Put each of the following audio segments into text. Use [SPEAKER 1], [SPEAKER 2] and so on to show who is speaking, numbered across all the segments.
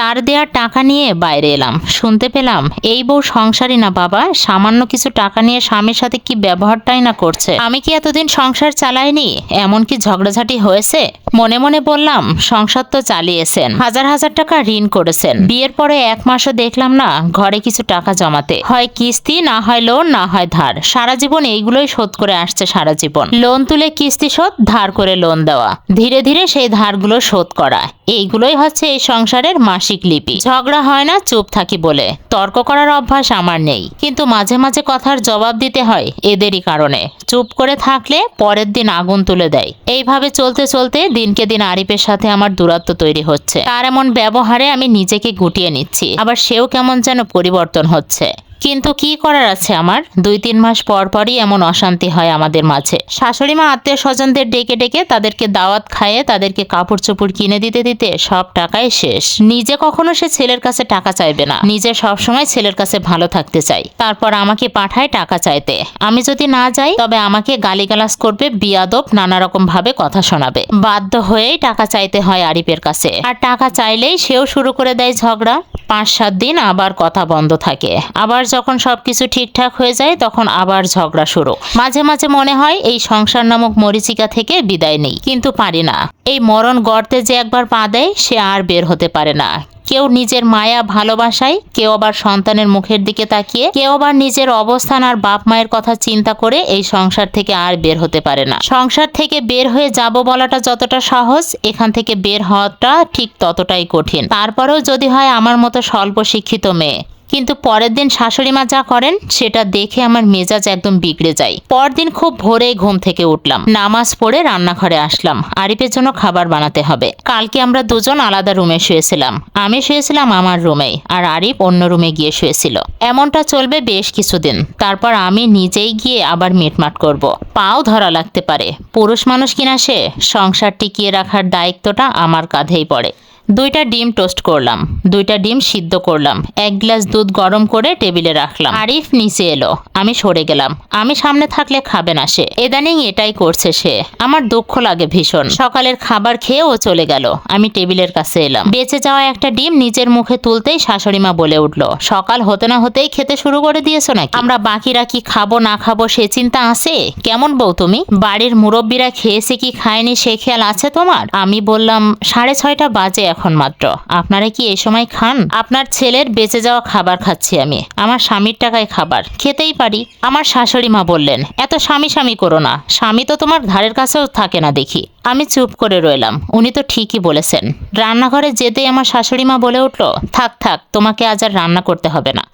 [SPEAKER 1] তার দেয়া টাকা নিয়ে বাইরে এলাম, শুনতে পেলাম এই বউ সংসারই না বাবা, সামান্য কিছু টাকা নিয়ে স্বামীর সাথে কি ব্যবহারটাই না করছে। আমি কি এতদিন সংসার চালাইনি? এমন কি ঝগড়াঝাটি হয়েছে? মনে মনে বললাম, সংসার তো চালিয়েছেন, হাজার হাজার টাকা ঋণ করেছেন, বিয়ের পরে 1 মাসও দেখলাম না ঘরে কিছু টাকা জমাতে। হয় কিস্তি, না হয় লোন, না হয় ধার। সারা জীবন এইগুলোই শোধ করে আসছে। সারা জীবন লোন তুলে কিস্তি শোধ, ধার করে লোন দেওয়া, ধীরে ধীরে সেই ধারগুলো শোধ করা, এইগুলোই হচ্ছে এই সংসারের মাসিক লিপি। ঝগড়া হয় না চুপ থাকি বলে। তর্ক করার অভ্যাস আমার নেই, কিন্তু মাঝে মাঝে কথার জবাব দিতে হয় এদেরই কারণে। চুপ করে থাকলে পরের দিন আগুন তুলে দেয়। এইভাবে চলতে চলতে দিনকে দিন আরিফের সাথে আমার দূরত্ব তৈরি হচ্ছে। তার এমন ব্যবহারে আমি নিজেকে গুটিয়ে নিচ্ছি, আবার সেও কেমন যেন পরিবর্তন হচ্ছে। কিন্তু কি করার আছে আমার? 2-3 মাস পর পরই এমন অশান্তি হয় আমাদের মাঝে। শাশুড়ি মা আত্মীয় স্বজনদের ডেকে ডেকে তাদেরকে দাওয়াত খাইয়ে তাদেরকে কাপড় চোপড় কিনে দিতে দিতে সব টাকাই শেষ। নিজে কখনো সে ছেলের কাছে টাকা চাইবে না, নিজে সবসময় ছেলের কাছে ভালো থাকতে চাই। তারপর আমাকে পাঠায় টাকা চাইতে। আমি যদি না যাই তবে আমাকে গালিগালাজ করবে, বিয়াদব নানা রকম ভাবে কথা শোনাবে। বাধ্য হয়েই টাকা চাইতে হয় আরিফের কাছে। আর টাকা চাইলেই সেও শুরু করে দেয় ঝগড়া। 5-7 দিন আবার কথা বন্ধ থাকে। আবার যখন সবকিছু ঠিকঠাক হয়ে যায় তখন আবার ঝগড়া শুরু। মাঝে মাঝে মনে হয় এই সংসার নামক মরিচিকা থেকে বিদায় নেই, কিন্তু পারি না। এই মরণ গর্তে যে একবার পা দেয় সে আর বের হতে পারে না। কেউ নিজের মায়া ভালোবাসায়, কেউ আবার সন্তানের মুখের দিকে তাকিয়ে, কেউ আবার নিজের অবস্থান আর বাপ মায়ের কথা চিন্তা করে এই সংসার থেকে আর বের হতে পারে না। সংসার থেকে বের হয়ে যাব বলাটা যতটা সহজ, এখান থেকে বের হওয়াটা ঠিক ততটাই কঠিন। তারপরেও যদি হয় আমার মতো স্বল্প শিক্ষিত মেয়ে। কিন্তু পরের দিন শাশুড়ি মা যা করেন সেটা দেখে আমার মেজাজ একদম বিগড়ে যায়। পরদিন খুব ভোরে ঘুম থেকে উঠলাম, নামাজ পড়ে রান্নাঘরে আসলাম। আরিফের জন্য খাবার বানাতে হবে। কালকে আমরা দুজন আলাদা রুমে শুয়েছিলাম। আমি শুয়েছিলাম আমার রুমেই, আর আরিফ অন্য রুমে গিয়ে শুয়েছিল। এমনটা চলবে বেশ কিছুদিন। তারপর আমি নিজেই গিয়ে আবার মিটমাট করব। পাও ধরা লাগতে পারে। পুরুষ মানুষ কিনা সে, সংসার টিকিয়ে রাখার দায়িত্বটা আমার কাঁধেই পড়ে। 2টা ডিম টোস্ট করলাম, 2টা ডিম সিদ্ধ করলাম, 1 গ্লাস দুধ গরম করে টেবিলে রাখলাম। আরিফ নিচে এলো, আমি সরে গেলাম। আমি সামনে থাকলে খাবে না সে, ইদানিং এটাই করছে সে। আমার দুঃখ লাগে ভীষণ। সকালের খাবার খেয়ে ও চলে গেল। আমি টেবিলের কাছে এলাম। বেঁচে যাওয়া একটা ডিম নিজের মুখে তুলতেই শাশুড়ি মা বলে উঠল, সকাল হতে না হতেই খেতে শুরু করে দিয়েছো নাকি? আমরা বাকিরা কি খাবো না খাবো সে চিন্তা আছে? কেমন বউ তুমি? বাড়ির মুরব্বীরা খেয়েছে কি খায়নি সে খেয়াল আছে তোমার? আমি বললাম, 6:30 বাজে এখন মাত্র, আপনারা কি এই সময় খান? আপনার ছেলের বেঁচে যাওয়া খাবার খাচ্ছি আমি, আমার স্বামীর টাকায় খাবার, খেতেই পারি। আমার শাশুড়ি মা বললেন, এত স্বামী স্বামী করো না, স্বামী তো তোমার ধারের কাছেও থাকে না দেখি। আমি চুপ করে রইলাম। উনি তো ঠিকই বলেছেন। রান্নাঘরে যেতেই আমার শাশুড়ি মা বলে উঠল, থাক থাক, তোমাকে আজ আর রান্না করতে হবে না,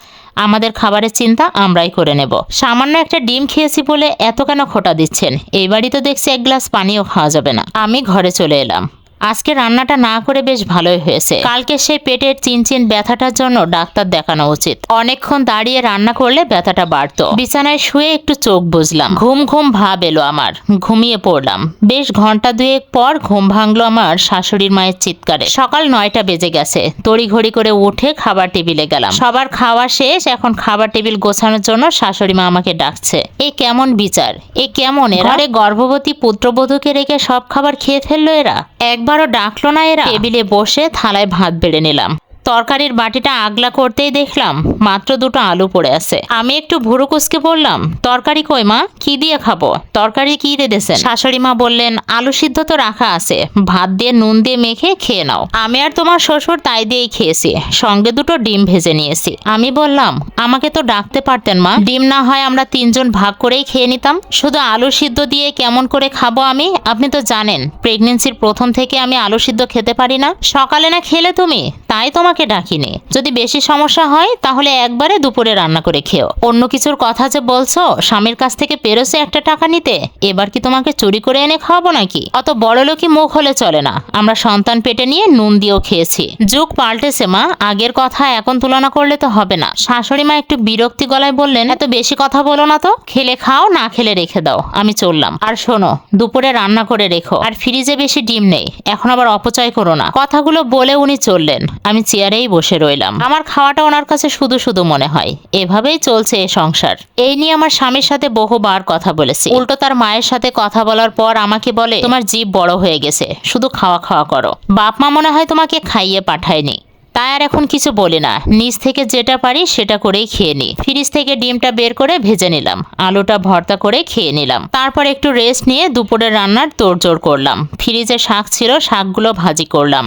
[SPEAKER 1] আমাদের খাবারের চিন্তা আমরাই করে নেব। সামান্য একটা ডিম খেয়েছি বলে এত কেন খোঁটা দিচ্ছেন? এই বাড়ি তো দেখছি 1 গ্লাস পানিও খাওয়া যাবে না। আমি ঘরে চলে এলাম। আজকে রান্নাটা না করে বেশ ভালোই হয়েছে। কালকে সেই পেটের চিনচিন ব্যথাটার জন্য ডাক্তার দেখানো উচিত। অনেকক্ষণ দাঁড়িয়ে রান্না করলে ব্যথাটা বাড়তো। বিছানায় শুয়ে একটু চোখ বুজলাম। ঘুম ঘুম ভাব এলো আমার। ঘুমিয়ে পড়লাম। বেশ ঘন্টা 2 পর ঘুম ভাঙলো আমার শাশুড়ির মায়ের চিৎকারে। সকাল 9টা বেজে গেছে। তড়িঘড়ি করে উঠে খাবার টেবিলে গেলাম। সবার খাওয়া শেষ। এখন খাবার টেবিল গোছানোর জন্য শাশুড়ি মা আমাকে ডাকছে। এ কেমন বিচার? এ কেমন? ঘরে গর্ভবতী পুত্রবধূকে রেখে সব খাবার খেয়ে ফেললো এরা। একবারও ডাকলো না এরা। টেবিলে বসে থালায় ভাত বেড়ে নিলাম। তরকারির বাটিটা আগলা করতেই দেখলাম মাত্র 2টো আলু পড়ে আছে। আমি একটু ভুরু কুচকে বললাম, তরকারি কই মা? কি দিয়ে খাবো? তরকারি কি রেঁধেছেন? শাশুড়ি মা বললেন, আলু সিদ্ধ তো রাখা আছে, ভাত দিয়ে নুন দিয়ে মেখে খেয়ে নাও। আমি আর তোমার শ্বশুর তাই দিয়েই খেয়েছি, সঙ্গে 2টো ডিম ভেজে নিয়েছি। আমি বললাম, আমাকে তো ডাকতে পারতেন মা, ডিম না হয় আমরা 3 জন ভাগ করেই খেয়ে নিতাম। শুধু আলু সিদ্ধ দিয়ে কেমন করে খাবো আমি? আপনি তো জানেন প্রেগনেন্সির প্রথম থেকে আমি আলু সিদ্ধ খেতে পারি না। সকালে না খেলে তুমি, তাই তোমাকে ডাকিনি। যদি বেশি সমস্যা হয় তাহলে একবারে দুপুরে রান্না করে খেও। অন্য কিছুর কথা যে বলছো, স্বামীর কাছ থেকে পেরোছে একটা টাকা নিতে, এবার কি তোমাকে চুরি করে এনে খাওয়াবো নাকি? অত বড় লোকই মুখ হলে চলে না। আমরা সন্তান পেটে নিয়ে নুন দিয়েও খেয়েছি। যুগ পাল্টেছে মা, আগের কথা এখন তুলনা করলে তো হবে না। শাশুড়ি মা একটু বিরক্তি গলায় বললেন, এত বেশি কথা বলো না তো, খেলে খাও, না খেলে রেখে দাও। আমি চললাম। আর শোনো, দুপুরে রান্না করে রেখো, আর ফ্রিজে বেশি ডিম নেই, এখন আবার অপচয় করো না। কথাগুলো বলে উনি চললেন। আমি চেয়ারেই বসে রইলাম। আমার খাওয়াটা ওনার কাছে শুধু শুধু মনে হয়। এভাবেই চলছে এ সংসার। এই নিয়ে আমার স্বামীর সাথে বহুবার কথা বলেছি। উল্টো তার মায়ের সাথে কথা বলার পর আমাকে বলে, তোমার জিভ বড় হয়ে গেছে, শুধু খাওয়া খাওয়া করো, বাপ মা মনে হয় তোমাকে খাইয়ে পাঠায়নি। তাই আর এখন কিছু বলি না, নিজ থেকে যেটা পারি সেটা করেই খেয়ে নিই। ফ্রিজ থেকে ডিমটা বের করে ভেজে নিলাম, আলুটা ভর্তা করে খেয়ে নিলাম। তারপর একটু রেস্ট নিয়ে দুপুরের রান্নার তোড়জোড় করলাম। ফ্রিজে শাক ছিল, শাকগুলো ভাজি করলাম।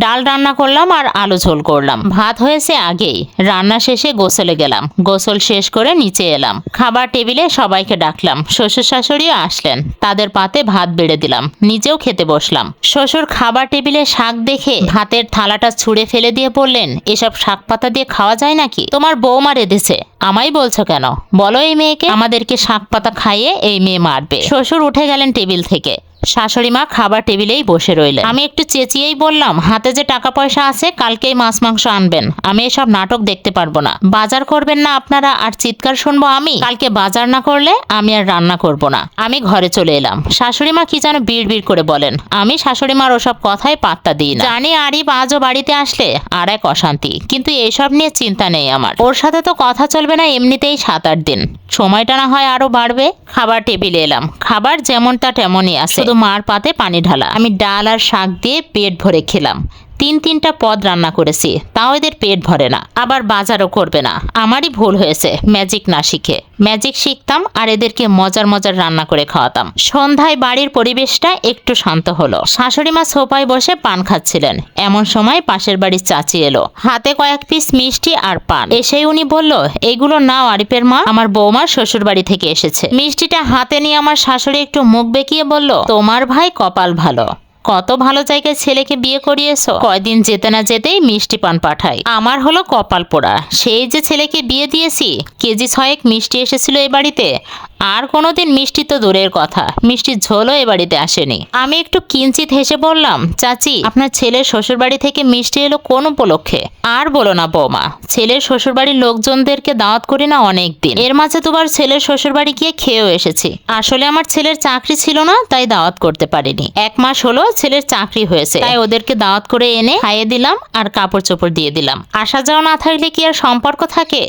[SPEAKER 1] ডাল রান্না করলাম আর আলু ঝোল করলাম। ভাত হয়েছে আগেই। রান্না শেষে গোসলে গেলাম। গোসল শেষ করে নিচে এলাম। খাবার টেবিলে সবাইকে ডাকলাম। শ্বশুর শাশুড়িও আসলেন, তাদের পাতে ভাত বেড়ে দিলাম, নিজেও খেতে বসলাম। শ্বশুর খাবার টেবিলে শাক দেখে ভাতের থালাটা ছুঁড়ে ফেলে দিয়ে বললেন, এসব শাক পাতা দিয়ে খাওয়া যায় নাকি? তোমার বৌমা রেঁধেছে, আমায় বলছো কেন? বলো এই মেয়েকে আমাদেরকে শাক পাতা খাইয়ে এই মেয়ে মারবে। শ্বশুর উঠে গেলেন টেবিল থেকে। শাশুড়ি মা খাবার টেবিলেই বসে রইলেন। আমি একটু চেঁচিয়েই বললাম, হাতে যে টাকা পয়সা আছে কালকেই মাছ মাংস আনবেন, আমি এসব নাটক দেখতে পারবো না। বাজার করবেন না আপনারা আর চিৎকার শুনবো আমি? কালকে বাজার না করলে আমি আর রান্না করব না। আমি ঘরে চলে এলাম। শাশুড়ি মা কি যেন বিড়বিড় করে বলেন। আমি শাশুড়ি মার ওসব কথায় পাত্তা দিই না। জানি আরিফ আজও বাড়িতে আসলে আর এক অশান্তি, কিন্তু এসব নিয়ে চিন্তা নেই আমার। ওর সাথে তো কথা চলবে না এমনিতেই 7-8 দিন, সময়টা না হয় আরো বাড়বে। খাবার টেবিলে এলাম। খাবার যেমনটা তেমনই আছে, শুধু মার পাতে পানি ঢালা। আমি ডাল আর শাক দিয়ে পেট ভরে খেলাম। 3-3টা পদ রান্না করেছি, তাও এদের পেট ভরে না। আবার বাজারও করবে না। আমারই ভুল হয়েছে ম্যাজিক না শিখে। ম্যাজিক শিখতাম আর এদেরকে মজার মজার রান্না করে খাওয়াতাম। সন্ধ্যায় বাড়ির পরিবেশটা একটু শান্ত হলো। শাশুড়ি মা সোফায় বসে পান খাচ্ছিলেন। এমন সময় পাশের বাড়ির চাচি এলো, হাতে কয়েক পিস মিষ্টি আর পান। এসেই উনি বলল, এইগুলো নাও আরিফের মা, আমার বৌমার শ্বশুর বাড়ি থেকে এসেছে। মিষ্টিটা হাতে নিয়ে আমার শাশুড়ি একটু মুখ বেঁকিয়ে বলল, তোমার ভাই কপাল ভালো, কত ভালো জায়গায় ছেলেকে বিয়ে করিয়েছো। কয়দিন যেতে না যেতেই মিষ্টি পান পাঠাই। আমার হলো কপাল পোড়া, সেই যে ছেলেকে বিয়ে দিয়েছি, কেজি 6 মিষ্টি এসেছিল এ বাড়িতে। আর কোনোদিন মিষ্টি তো দূরের কথা, মিষ্টির ঝোলও এ বাড়িতে আসেনি। আমি একটু কিঞ্চিত হেসে বললাম, চাচি আপনার ছেলের শ্বশুর বাড়ি থেকে মিষ্টি এলো কোন উপলক্ষে? আর বলো না বৌমা, ছেলের শ্বশুর বাড়ির লোকজনদেরকে দাওয়াত করি না অনেক দিন। এর মাঝে দুবার ছেলের শ্বশুর বাড়ি গিয়ে খেয়েও এসেছি। আসলে আমার ছেলের চাকরি ছিল না, তাই দাওয়াত করতে পারিনি। 1 মাস হলো ছেলের চাকরি হয়েছে, তাই ওদেরকে দাওয়াত করে এনে খাইয়ে দিলাম আর কাপড় চোপড় দিয়ে দিলাম। আসা যাওয়া না থাকলে কি আর সম্পর্ক থাকে?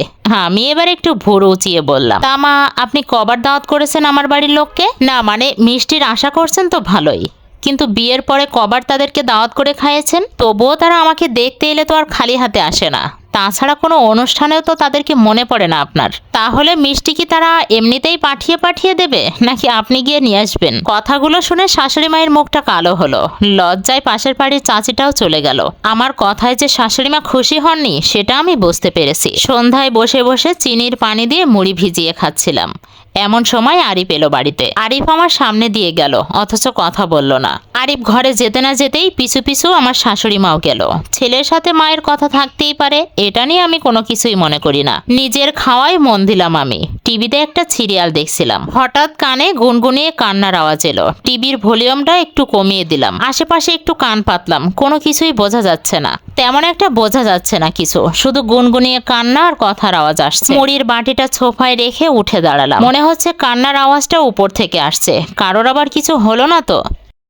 [SPEAKER 1] আমি এবার একটু ভুরু উঁচিয়ে বললাম, তা মা আপনি কবার দাওয়াত করেছেন আমার বাড়ির লোককে? না মানে মিষ্টির আশা করছেন তো ভালোই, কিন্তু বিয়ের পরে কবার তাদেরকে দাওয়াত করে খাইয়েছেন? তবুও তারা আমাকে দেখতে এলে তো আর খালি হাতে আসে না। তাছাড়া কোনো অনুষ্ঠানেও তো তাদেরকে মনে পড়ে না আপনার। তাহলে মিষ্টি কি তারা এমনিতেই পাঠিয়ে দেবে, নাকি আপনি গিয়ে নিয়ে আসবেন? কথাগুলো শুনে শাশুড়ি মায়ের মুখটা কালো হলো। লজ্জায় পাশের বাড়ির চাচিটাও চলে গেল। আমার কথায় যে শাশুড়ি মা খুশি হননি সেটা আমি বুঝতে পেরেছি। সন্ধ্যায় বসে বসে চিনির পানি দিয়ে মুড়ি ভিজিয়ে খাচ্ছিলাম। এমন সময় আরিফ এলো বাড়িতে। আরিফ আমার সামনে দিয়ে গেল, অথচ কথা বলল না। আরিফ ঘরে যেতে না যেতেই পিছু পিছু আমার শাশুড়ি মাও গেল। ছেলের সাথে মায়ের কথা থাকতেই পারে, এটা নিয়ে আমি কোনো কিছুই মনে করি না। নিজের খাওয়ায় মন দিলাম আমি। টিভিতে একটা সিরিয়াল দেখছিলাম। হঠাৎ কানে গুনগুনিয়ে কান্নার আওয়াজ এলো। টিভির ভলিউমটা একটু কমিয়ে দিলাম। আশেপাশে একটু কান পাতলাম, কোনো কিছুই বোঝা যাচ্ছে না। তেমন একটা বোঝা যাচ্ছে না কিছু, শুধু গুনগুনিয়ে কান্না আর কথার আওয়াজ আসছে। মুড়ির বাটিটা সোফায় রেখে উঠে দাঁড়ালাম। মনে হচ্ছে কান্নার আওয়াজটা উপর থেকে আসছে। কারোর আবার কিছু হলো না তো?